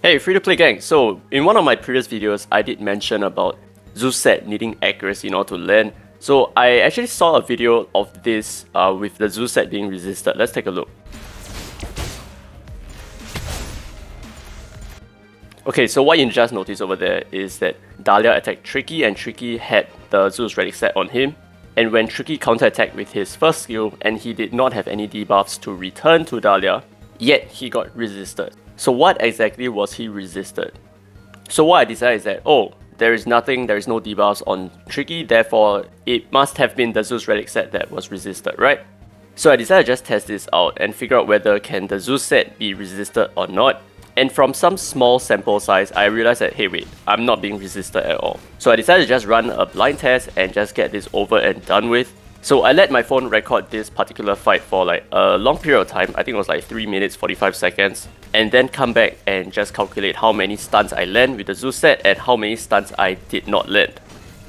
Hey, free-to-play gang! So, in one of my previous videos, I did mention about Zeus set needing accuracy in order to land. So, I actually saw a video of this with the Zeus set being resisted. Let's take a look. Okay, so what you just noticed over there is that Dahlia attacked Tricky and Tricky had the Zeus Relic set on him. And when Tricky counterattacked with his first skill and he did not have any debuffs to return to Dahlia, yet he got resisted. So what exactly was he resisted? So what I decided is that, oh, there is no debuffs on Tricky, therefore it must have been the Zeus Relic set that was resisted, right? So I decided to just test this out and figure out whether can the Zeus set be resisted or not. And from some small sample size, I realized that, hey wait, I'm not being resisted at all. So I decided to just run a blind test and just get this over and done with. So I let my phone record this particular fight for like a long period of time, I think it was like 3 minutes 45 seconds, and then come back and just calculate how many stuns I land with the Zeus set and how many stuns I did not land.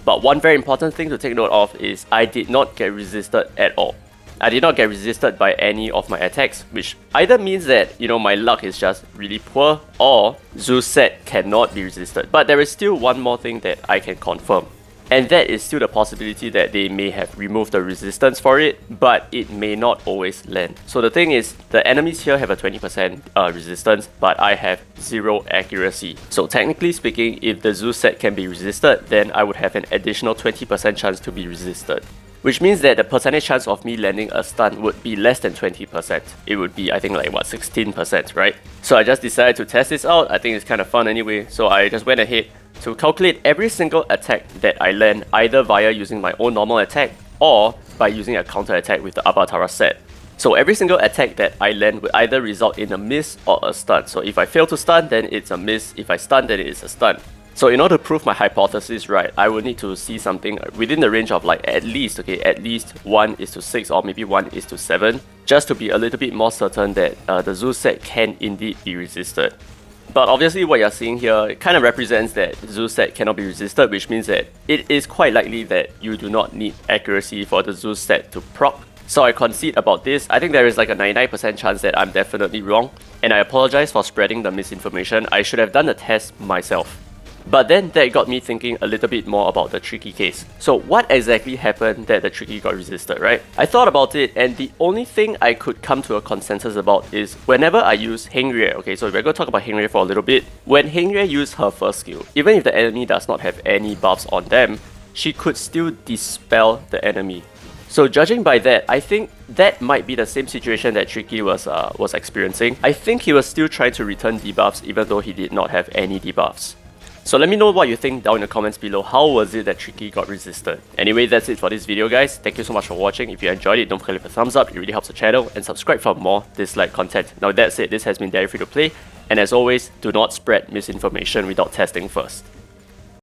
But one very important thing to take note of is I did not get resisted at all. I did not get resisted by any of my attacks, which either means that, my luck is just really poor, or Zeus set cannot be resisted. But there is still one more thing that I can confirm. And that is still the possibility that they may have removed the resistance for it, but it may not always land. So the thing is, the enemies here have a 20% resistance, but I have 0 accuracy. So technically speaking, if the Zeus set can be resisted, then I would have an additional 20% chance to be resisted. Which means that the percentage chance of me landing a stun would be less than 20%. It would be, I think, like 16%, right? So I just decided to test this out. I think it's kind of fun anyway. So I just went ahead to calculate every single attack that I land, either via using my own normal attack or by using a counter attack with the Avatara set. So every single attack that I land would either result in a miss or a stun. So if I fail to stun, then it's a miss. If I stun, then it is a stun. So in order to prove my hypothesis right, I will need to see something within the range of like at least 1:6 or maybe 1:7, just to be a little bit more certain that the Zeus set can indeed be resisted. But obviously what you're seeing here, it kind of represents that Zeus set cannot be resisted, which means that it is quite likely that you do not need accuracy for the Zeus set to proc. So I concede about this. I think there is like a 99% chance that I'm definitely wrong, and I apologize for spreading the misinformation. I should have done the test myself. But then that got me thinking a little bit more about the Tricky case. So what exactly happened that the Tricky got resisted, right? I thought about it, and the only thing I could come to a consensus about is whenever I use Hengrye, okay, so we're going to talk about Hengrye for a little bit. When Hengrye used her first skill, even if the enemy does not have any buffs on them, she could still dispel the enemy. So judging by that, I think that might be the same situation that Tricky was experiencing. I think he was still trying to return debuffs even though he did not have any debuffs. So let me know what you think down in the comments below. How was it that Tricky got resisted? Anyway, that's it for this video, guys. Thank you so much for watching. If you enjoyed it, don't forget to leave a thumbs up. It really helps the channel. And subscribe for more Dislyte content. Now with that said, this has been Free to Play. And as always, do not spread misinformation without testing first.